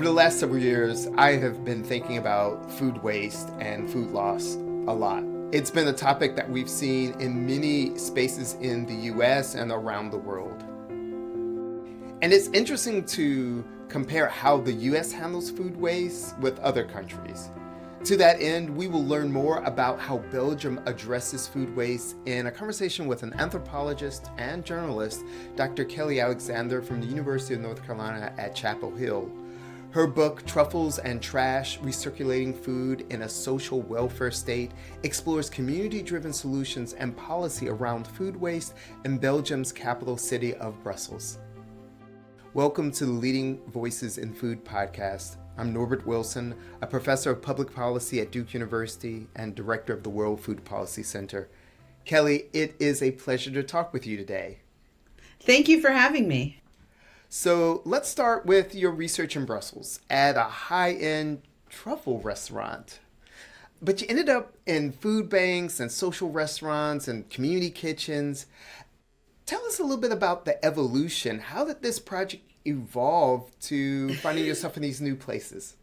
Over the last several years, I have been thinking about food waste and food loss a lot. It's been a topic that we've seen in many spaces in the US and around the world. And it's interesting to compare how the US handles food waste with other countries. To that end, we will learn more about how Belgium addresses food waste in a conversation with an anthropologist and journalist, Dr. Kelly Alexander from the University of North Carolina at Chapel Hill. Her book, Truffles and Trash, Recirculating Food in a Social Welfare State, explores community-driven solutions and policy around food waste in Belgium's capital city of Brussels. Welcome to the Leading Voices in Food podcast. I'm Norbert Wilson, a professor of public policy at Duke University and director of the World Food Policy Center. Kelly, it is a pleasure to talk with you today. Thank you for having me. So let's start with your research in Brussels at a high-end truffle restaurant. But you ended up in food banks and social restaurants and community kitchens. Tell us a little bit about the evolution. How did this project evolve to finding yourself in these new places?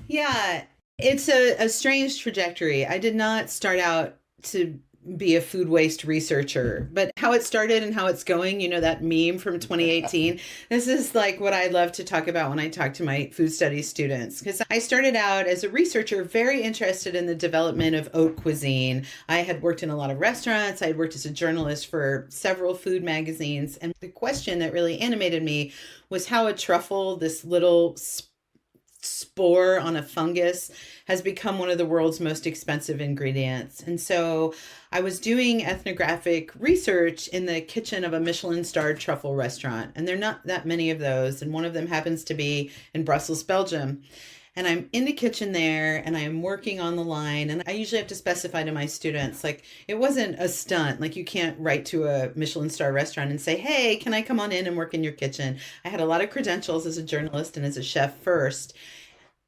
Yeah, it's a strange trajectory. I did not start out to be a food waste researcher, but how it started and how it's going, that meme from 2018, this is like what I love to talk about when I talk to my food studies students, because I started out as a researcher very interested in the development of haute cuisine. I had worked in a lot of restaurants. I had worked as a journalist for several food magazines. And the question that really animated me was how a truffle, this little spore on a fungus, has become one of the world's most expensive ingredients. And so I was doing ethnographic research in the kitchen of a Michelin-starred truffle restaurant, and there are not that many of those, and one of them happens to be in Brussels, Belgium. And I'm in the kitchen there, and I am working on the line, and I usually have to specify to my students, like, it wasn't a stunt. Like, you can't write to a Michelin-star restaurant and say, hey, can I come on in and work in your kitchen? I had a lot of credentials as a journalist and as a chef first.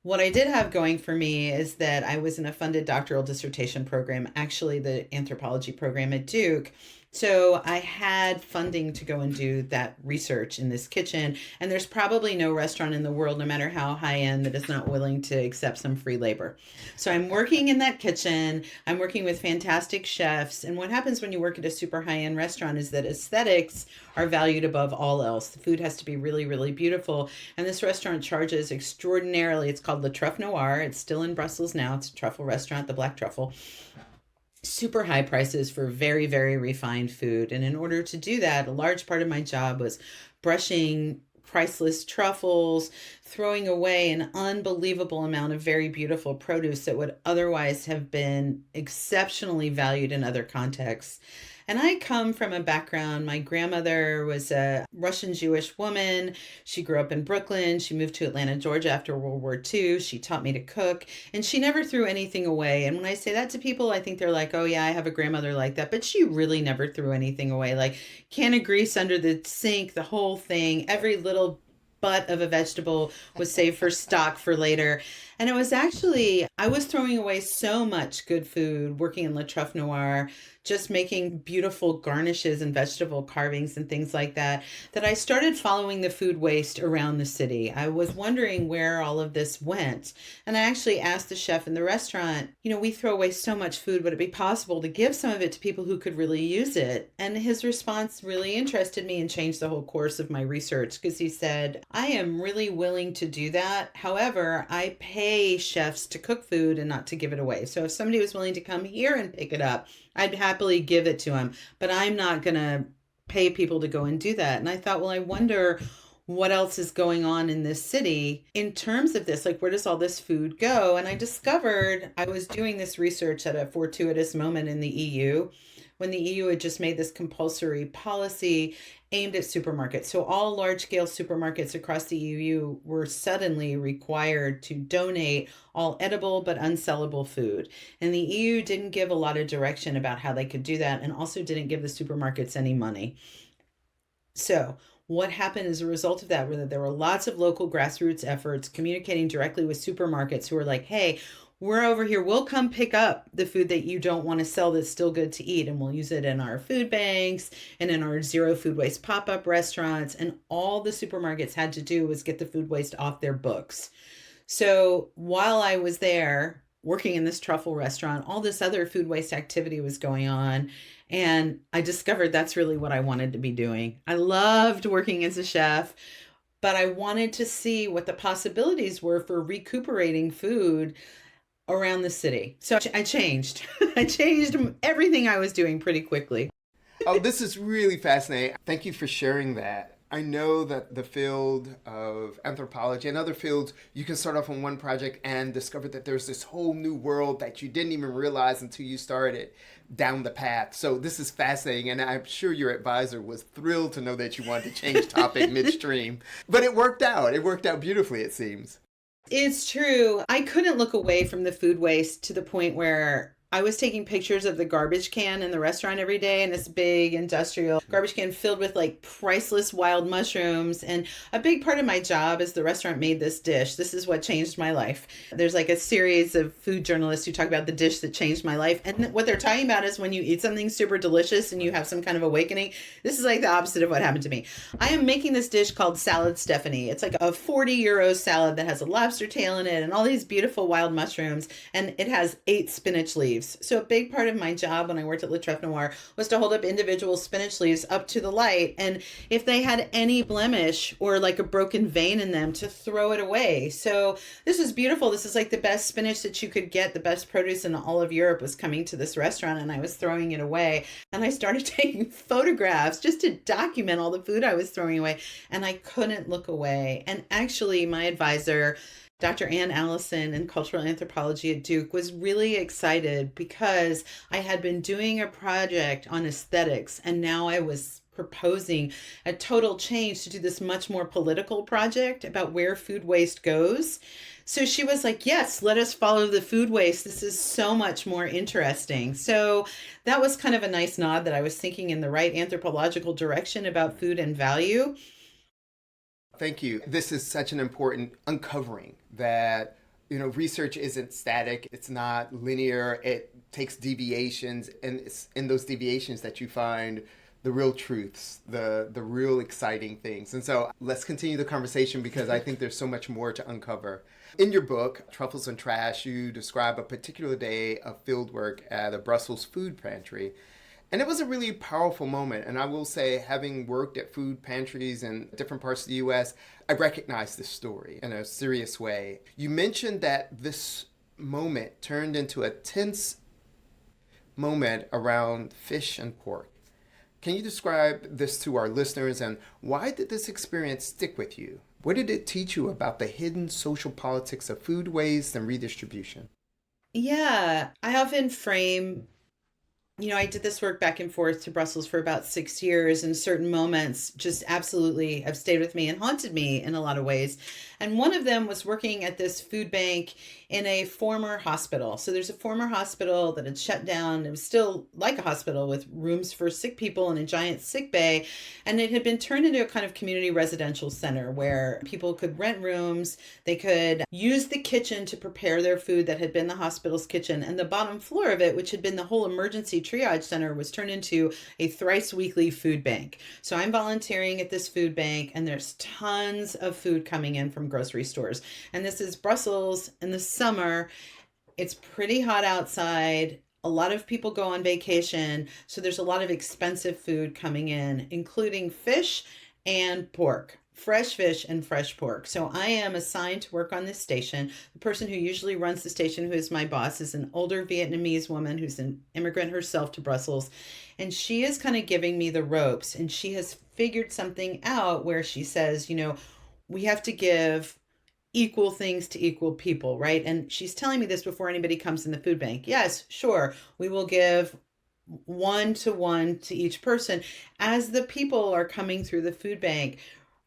What I did have going for me is that I was in a funded doctoral dissertation program, actually the anthropology program at Duke. So I had funding to go and do that research in this kitchen. And there's probably no restaurant in the world, no matter how high end, that is not willing to accept some free labor. So I'm working in that kitchen. I'm working with fantastic chefs. And what happens when you work at a super high end restaurant is that aesthetics are valued above all else. The food has to be really, really beautiful. And this restaurant charges extraordinarily. It's called Le Truff Noir. It's still in Brussels now. It's a truffle restaurant, the Black Truffle. Super high prices for very, very refined food. And in order to do that, a large part of my job was brushing priceless truffles, throwing away an unbelievable amount of very beautiful produce that would otherwise have been exceptionally valued in other contexts. And I come from a background, my grandmother was a Russian Jewish woman. She grew up in Brooklyn. She moved to Atlanta, Georgia after World War II. She taught me to cook, and she never threw anything away. And when I say that to people, I think they're like, oh yeah, I have a grandmother like that. But she really never threw anything away. Like can of grease under the sink, the whole thing, every little butt of a vegetable was saved for stock for later. And it was actually, I was throwing away so much good food working in Le Truff Noir, just making beautiful garnishes and vegetable carvings and things like that, that I started following the food waste around the city. I was wondering where all of this went. And I actually asked the chef in the restaurant, we throw away so much food, would it be possible to give some of it to people who could really use it? And his response really interested me and changed the whole course of my research, because he said, I am really willing to do that. However, I pay chefs to cook food and not to give it away. So if somebody was willing to come here and pick it up, I'd happily give it to him, but I'm not going to pay people to go and do that. And I thought, well, I wonder what else is going on in this city in terms of this, like where does all this food go? And I discovered I was doing this research at a fortuitous moment in the EU, when the EU had just made this compulsory policy aimed at supermarkets. So all large-scale supermarkets across the EU were suddenly required to donate all edible but unsellable food. And the EU didn't give a lot of direction about how they could do that, and also didn't give the supermarkets any money. So what happened as a result of that were that there were lots of local grassroots efforts communicating directly with supermarkets who were like, hey, we're over here. We'll come pick up the food that you don't want to sell that's still good to eat. And we'll use it in our food banks and in our zero food waste pop up restaurants. And all the supermarkets had to do was get the food waste off their books. So while I was there working in this truffle restaurant, all this other food waste activity was going on. And I discovered that's really what I wanted to be doing. I loved working as a chef, but I wanted to see what the possibilities were for recuperating food around the city. So I changed. I changed everything I was doing pretty quickly. Oh, this is really fascinating. Thank you for sharing that. I know that the field of anthropology and other fields, you can start off on one project and discover that there's this whole new world that you didn't even realize until you started down the path. So this is fascinating, and I'm sure your advisor was thrilled to know that you wanted to change topic midstream. But it worked out. It worked out beautifully, it seems. It's true. I couldn't look away from the food waste to the point where I was taking pictures of the garbage can in the restaurant every day, and this big industrial garbage can filled with like priceless wild mushrooms. And a big part of my job is the restaurant made this dish. This is what changed my life. There's like a series of food journalists who talk about the dish that changed my life. And what they're talking about is when you eat something super delicious and you have some kind of awakening. This is like the opposite of what happened to me. I am making this dish called Salad Stephanie. It's like a 40 euro salad that has a lobster tail in it and all these beautiful wild mushrooms. And it has 8 spinach leaves. So a big part of my job when I worked at Le Trèfle Noir was to hold up individual spinach leaves up to the light. And if they had any blemish or like a broken vein in them, to throw it away. So this is beautiful. This is like the best spinach that you could get. The best produce in all of Europe was coming to this restaurant, and I was throwing it away. And I started taking photographs just to document all the food I was throwing away. And I couldn't look away. And actually, my advisor, Dr. Ann Allison in cultural anthropology at Duke, was really excited because I had been doing a project on aesthetics, and now I was proposing a total change to do this much more political project about where food waste goes. So she was like, yes, let us follow the food waste. This is so much more interesting. So that was kind of a nice nod that I was thinking in the right anthropological direction about food and value. Thank you. This is such an important uncovering that, research isn't static. It's not linear. It takes deviations, and it's in those deviations that you find the real truths, the real exciting things. And so let's continue the conversation because I think there's so much more to uncover. In your book, Truffles and Trash, you describe a particular day of fieldwork at a Brussels food pantry. And it was a really powerful moment. And I will say, having worked at food pantries in different parts of the US, I recognize this story in a serious way. You mentioned that this moment turned into a tense moment around fish and pork. Can you describe this to our listeners, and why did this experience stick with you? What did it teach you about the hidden social politics of food waste and redistribution? Yeah, I often frame, I did this work back and forth to Brussels for about 6 years, and certain moments just absolutely have stayed with me and haunted me in a lot of ways. And one of them was working at this food bank in a former hospital. So there's a former hospital that had shut down. It was still like a hospital with rooms for sick people and a giant sick bay. And it had been turned into a kind of community residential center where people could rent rooms. They could use the kitchen to prepare their food that had been the hospital's kitchen. And the bottom floor of it, which had been the whole emergency triage center, was turned into a thrice weekly food bank. So I'm volunteering at this food bank, and there's tons of food coming in from grocery stores. And this is Brussels in the summer. It's pretty hot outside. A lot of people go on vacation. So there's a lot of expensive food coming in, including fish and pork. Fresh fish and fresh pork. So I am assigned to work on this station. The person who usually runs the station, who is my boss, is an older Vietnamese woman who's an immigrant herself to Brussels. And she is kind of giving me the ropes. And she has figured something out where she says, we have to give equal things to equal people, right? And she's telling me this before anybody comes in the food bank. Yes, sure, we will give 1-to-1 to each person. As the people are coming through the food bank,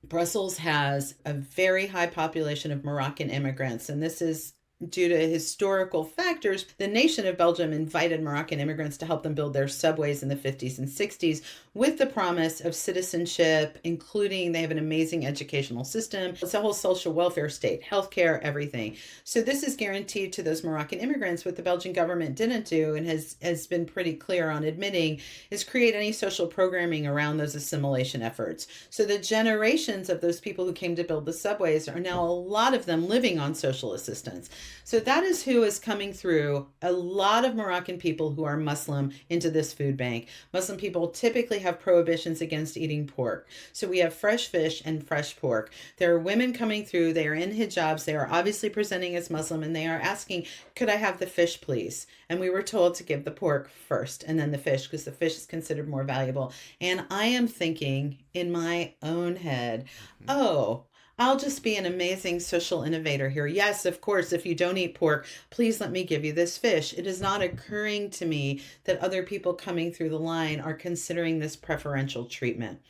Brussels has a very high population of Moroccan immigrants, and this is due to historical factors, the nation of Belgium invited Moroccan immigrants to help them build their subways in the 50s and 60s with the promise of citizenship, including they have an amazing educational system. It's a whole social welfare state, healthcare, everything. So this is guaranteed to those Moroccan immigrants. What the Belgian government didn't do, and has been pretty clear on admitting, is create any social programming around those assimilation efforts. So the generations of those people who came to build the subways are now, a lot of them, living on social assistance. So that is who is coming through. A lot of Moroccan people who are Muslim into this food bank. Muslim people typically have prohibitions against eating pork. So we have fresh fish and fresh pork. There are women coming through. They are in hijabs. They are obviously presenting as Muslim, and they are asking, could I have the fish, please? And we were told to give the pork first and then the fish, because the fish is considered more valuable. And I am thinking in my own head, oh, I'll just be an amazing social innovator here. Yes, of course, if you don't eat pork, please let me give you this fish. It is not occurring to me that other people coming through the line are considering this preferential treatment.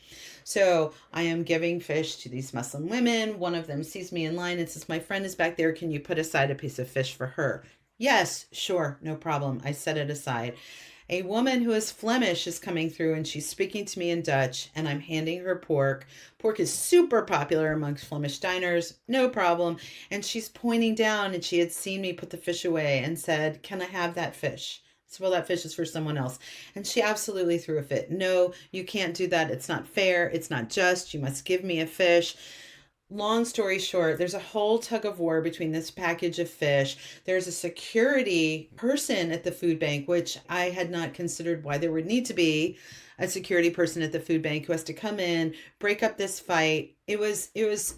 So I am giving fish to these Muslim women. One of them sees me in line and says, my friend is back there. Can you put aside a piece of fish for her? Yes, sure, no problem. I set it aside. A woman who is Flemish is coming through, and she's speaking to me in Dutch, and I'm handing her pork. Pork is super popular amongst Flemish diners, no problem. And she's pointing down, and she had seen me put the fish away and said, can I have that fish? So, well, that fish is for someone else. And she absolutely threw a fit. No, you can't do that. It's not fair. It's not just. You must give me a fish. Long story short, there's a whole tug of war between this package of fish. There's a security person at the food bank, which I had not considered why there would need to be a security person at the food bank who has to come in, break up this fight. It was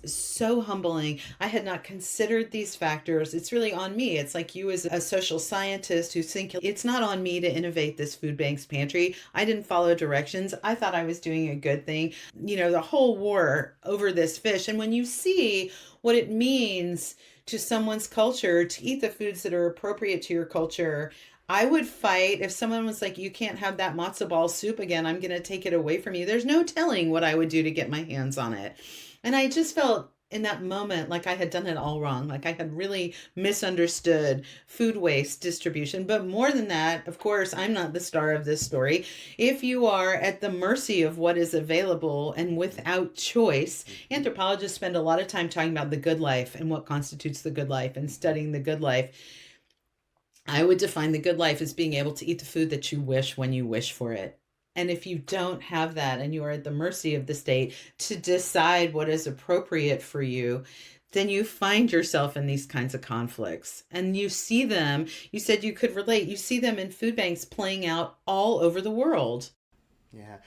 so humbling. I had not considered these factors. It's really on me. It's like you as a social scientist who think it's not on me to innovate this food bank's pantry. I didn't follow directions. I thought I was doing a good thing. You know, the whole war over this fish. And when you see what it means to someone's culture to eat the foods that are appropriate to your culture, I would fight if someone was like, you can't have that matzo ball soup again. I'm going to take it away from you. There's no telling what I would do to get my hands on it. And I just felt in that moment like I had done it all wrong. Like I had really misunderstood food waste distribution. But more than that, of course, I'm not the star of this story. If you are at the mercy of what is available and without choice, anthropologists spend a lot of time talking about the good life and what constitutes the good life and studying the good life. I would define the good life as being able to eat the food that you wish when you wish for it. And if you don't have that and you are at the mercy of the state to decide what is appropriate for you, then you find yourself in these kinds of conflicts. And you see them, you said you could relate, you see them in food banks playing out all over the world. Yeah.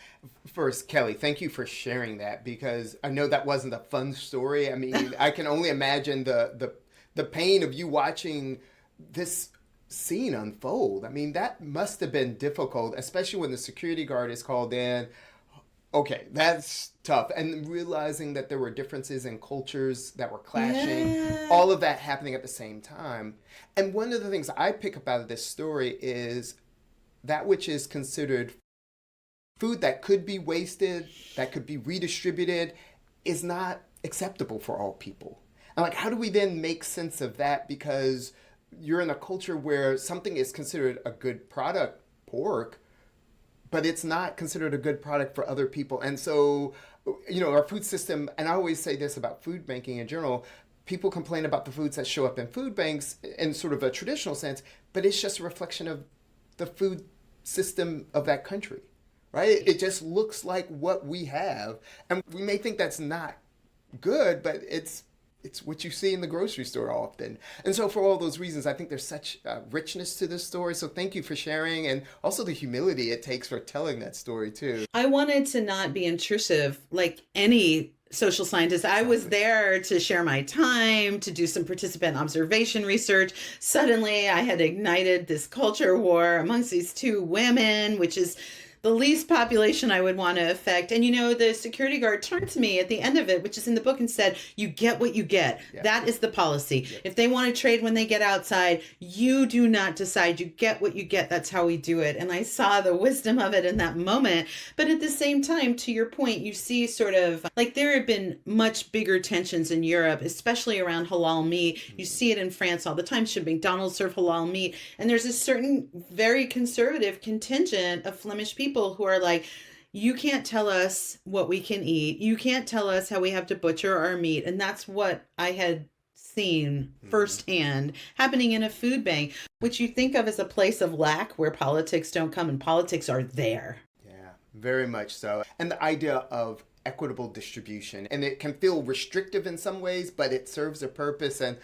First, Kelly, thank you for sharing that, because I know that wasn't a fun story. I mean, I can only imagine the pain of you watching this scene unfold. I mean, that must have been difficult, especially when the security guard is called in. Okay, that's tough. And realizing that there were differences in cultures that were clashing, all of that happening at the same time. And one of the things I pick up out of this story is that which is considered food that could be wasted, that could be redistributed, is not acceptable for all people. And like, how do we then make sense of that? Because you're in a culture where something is considered a good product, pork, but it's not considered a good product for other people. And so, you know, our food system, and I always say this about food banking in general, people complain about the foods that show up in food banks in sort of a traditional sense, but it's just a reflection of the food system of that country, right? It just looks like what we have. And we may think that's not good, but it's what you see in the grocery store often. And so for all those reasons, I think there's such richness to this story. So thank you for sharing, and also the humility it takes for telling that story too. I wanted to not be intrusive like any social scientist. I was there to share my time, to do some participant observation research. Suddenly I had ignited this culture war amongst these two women, which is the least population I would want to affect. And the security guard turned to me at the end of it, which is in the book, and said, you get what you get. Yeah. That is the policy. Yep. If they want to trade when they get outside, you do not decide. You get what you get. That's how we do it. And I saw the wisdom of it in that moment. But at the same time, to your point, you see sort of like there have been much bigger tensions in Europe, especially around halal meat. You see it in France all the time. Should McDonald's serve halal meat? And there's a certain very conservative contingent of Flemish people who are like, you can't tell us what we can eat. You can't tell us how we have to butcher our meat. And that's what I had seen firsthand happening in a food bank, which you think of as a place of lack where politics don't come, and politics are there. Yeah, very much so. And the idea of equitable distribution, and it can feel restrictive in some ways, but it serves a purpose. And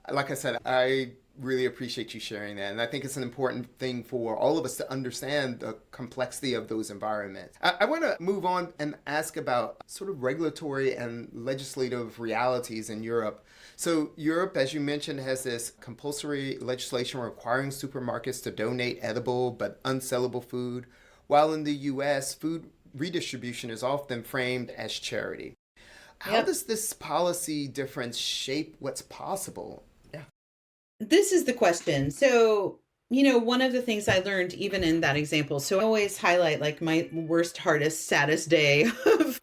like I said, I really appreciate you sharing that. And I think it's an important thing for all of us to understand the complexity of those environments. I want to move on and ask about sort of regulatory and legislative realities in Europe. So Europe, as you mentioned, has this compulsory legislation requiring supermarkets to donate edible but unsellable food, while in the US, food redistribution is often framed as charity. How does this policy difference shape what's possible? This is the question. So, one of the things I learned even in that example, so I always highlight like my worst, hardest, saddest day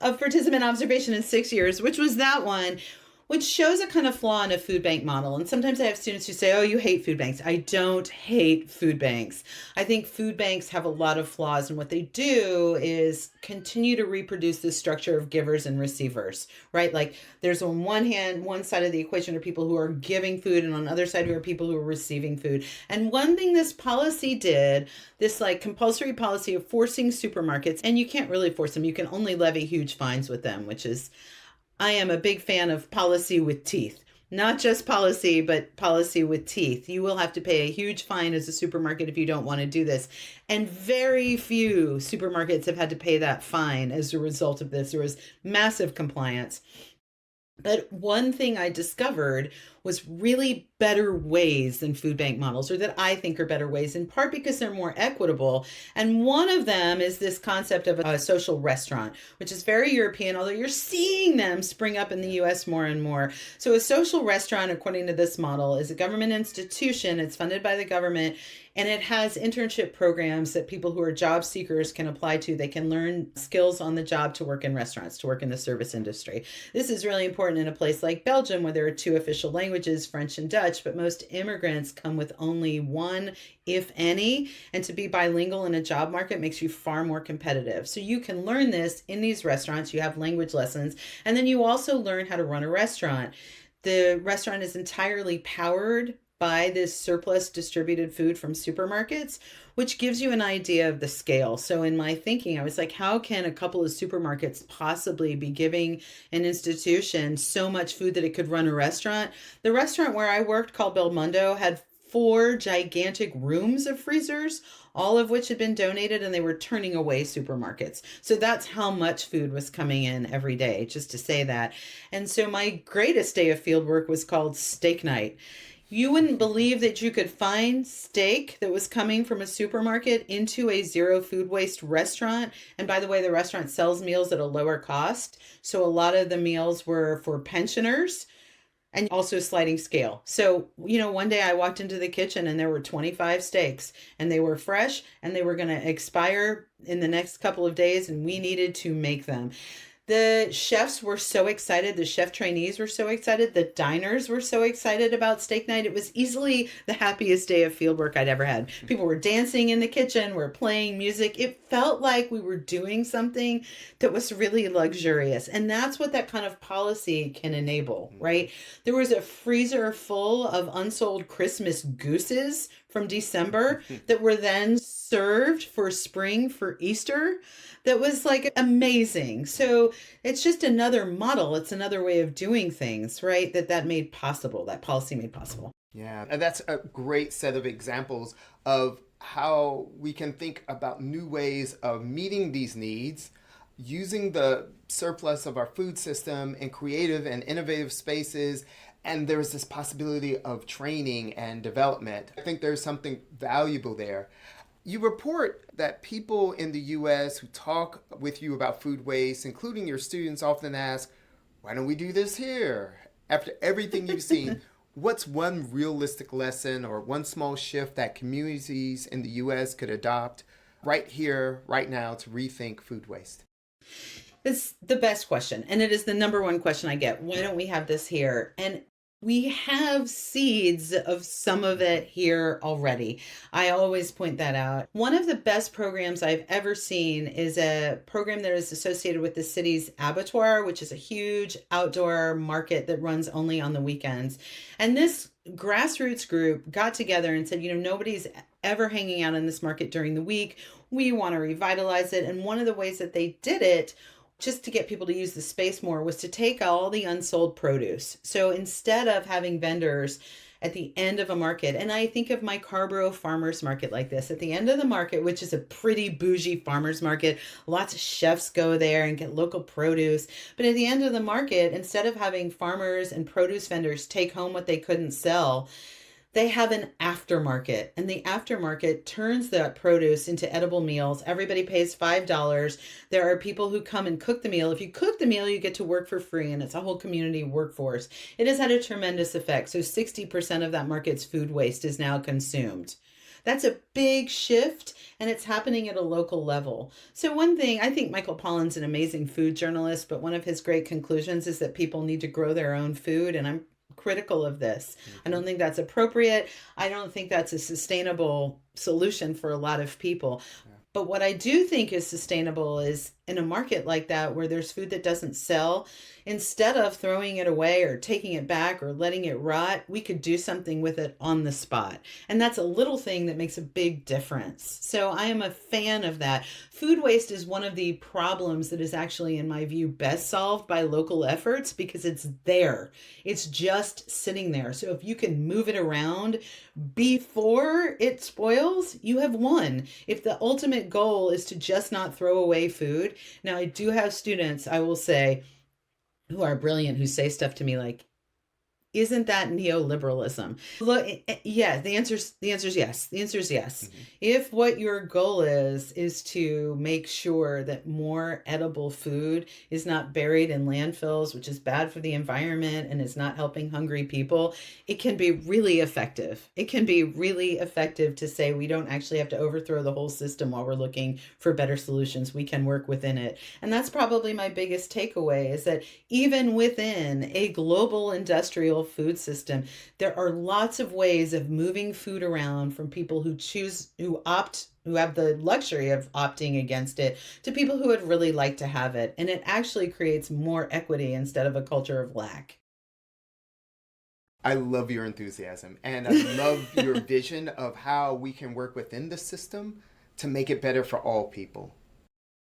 of participant observation in 6 years, which was that one, which shows a kind of flaw in a food bank model. And sometimes I have students who say, oh, you hate food banks. I don't hate food banks. I think food banks have a lot of flaws. And what they do is continue to reproduce the structure of givers and receivers, right? Like there's on one hand, one side of the equation are people who are giving food, and on the other side who are people who are receiving food. And one thing this policy did, this like compulsory policy of forcing supermarkets, and you can't really force them. You can only levy huge fines with them, which is, I am a big fan of policy with teeth. Not just policy, but policy with teeth. You will have to pay a huge fine as a supermarket if you don't want to do this. And very few supermarkets have had to pay that fine as a result of this. There was massive compliance. But one thing I discovered was really better ways than food bank models, or that I think are better ways, in part because they're more equitable. And one of them is this concept of a social restaurant, which is very European, although you're seeing them spring up in the US more and more. So a social restaurant, according to this model, is a government institution. It's funded by the government, and it has internship programs that people who are job seekers can apply to. They can learn skills on the job to work in restaurants, to work in the service industry. This is really important in a place like Belgium, where there are two official languages, French and Dutch, but most immigrants come with only one, if any, and to be bilingual in a job market makes you far more competitive. So you can learn this in these restaurants. You have language lessons, and then you also learn how to run a restaurant. The restaurant is entirely powered by this surplus distributed food from supermarkets, which gives you an idea of the scale. So in my thinking, I was like, how can a couple of supermarkets possibly be giving an institution so much food that it could run a restaurant? The restaurant where I worked, called Belmondo, had 4 gigantic rooms of freezers, all of which had been donated, and they were turning away supermarkets. So that's how much food was coming in every day, just to say that. And so my greatest day of field work was called Steak Night. You wouldn't believe that you could find steak that was coming from a supermarket into a zero food waste restaurant. And by the way, the restaurant sells meals at a lower cost. So a lot of the meals were for pensioners, and also sliding scale. So, one day I walked into the kitchen and there were 25 steaks, and they were fresh, and they were going to expire in the next couple of days, and we needed to make them. The chefs were so excited. The chef trainees were so excited. The diners were so excited about steak night. It was easily the happiest day of fieldwork I'd ever had. People were dancing in the kitchen, were playing music. It felt like we were doing something that was really luxurious. And that's what that kind of policy can enable, right? There was a freezer full of unsold Christmas gooses from December that were then served for spring, for Easter. That was like amazing. So it's just another model. It's another way of doing things, right? That made possible, that policy made possible. Yeah, and that's a great set of examples of how we can think about new ways of meeting these needs, using the surplus of our food system in creative and innovative spaces. And there's this possibility of training and development. I think there's something valuable there. You report that people in the US who talk with you about food waste, including your students, often ask, why don't we do this here? After everything you've seen, what's one realistic lesson or one small shift that communities in the US could adopt right here, right now, to rethink food waste? It's the best question. And it is the number one question I get. Why don't we have this here? And we have seeds of some of it here already. I always point that out. One of the best programs I've ever seen is a program that is associated with the city's abattoir, which is a huge outdoor market that runs only on the weekends. And this grassroots group got together and said, nobody's ever hanging out in this market during the week. We want to revitalize it. And one of the ways that they did it, just to get people to use the space more, was to take all the unsold produce. So instead of having vendors at the end of a market, and I think of my Carborough farmers market like this, at the end of the market, which is a pretty bougie farmers market, lots of chefs go there and get local produce. But at the end of the market, instead of having farmers and produce vendors take home what they couldn't sell, they have an aftermarket, and the aftermarket turns that produce into edible meals. Everybody pays $5. There are people who come and cook the meal. If you cook the meal, you get to work for free, and it's a whole community workforce. It has had a tremendous effect. So 60% of that market's food waste is now consumed. That's a big shift, and it's happening at a local level. So one thing, I think Michael Pollan's an amazing food journalist, but one of his great conclusions is that people need to grow their own food, and I'm critical of this. I don't think that's appropriate. I don't think that's a sustainable solution for a lot of people. Yeah. But what I do think is sustainable is in a market like that where there's food that doesn't sell, instead of throwing it away or taking it back or letting it rot, we could do something with it on the spot. And that's a little thing that makes a big difference. So I am a fan of that. Food waste is one of the problems that is actually, in my view, best solved by local efforts because it's there. It's just sitting there. So if you can move it around before it spoils, you have won. If the ultimate goal is to just not throw away food. Now, I do have students, I will say, who are brilliant, who say stuff to me like, isn't that neoliberalism? Look, yeah, the answer is yes. The answer is yes. Mm-hmm. If what your goal is to make sure that more edible food is not buried in landfills, which is bad for the environment and is not helping hungry people, it can be really effective. It can be really effective to say we don't actually have to overthrow the whole system while we're looking for better solutions. We can work within it. And that's probably my biggest takeaway, is that even within a global industrial food system, there are lots of ways of moving food around from people who have the luxury of opting against it to people who would really like to have it. And it actually creates more equity instead of a culture of lack. I love your enthusiasm, and I love your vision of how we can work within the system to make it better for all people.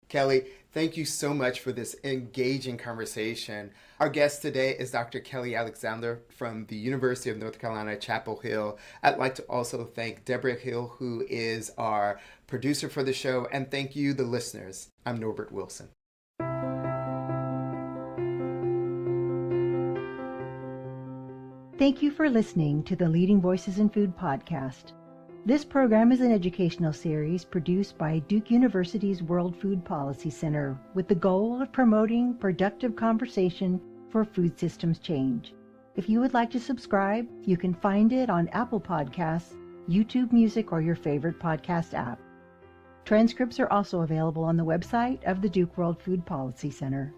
Kelly, thank you so much for this engaging conversation. Our guest today is Dr. Kelly Alexander from the University of North Carolina, Chapel Hill. I'd like to also thank Deborah Hill, who is our producer for the show, and thank you, the listeners. I'm Norbert Wilson. Thank you for listening to the Leading Voices in Food podcast. This program is an educational series produced by Duke University's World Food Policy Center with the goal of promoting productive conversation for food systems change. If you would like to subscribe, you can find it on Apple Podcasts, YouTube Music, or your favorite podcast app. Transcripts are also available on the website of the Duke World Food Policy Center.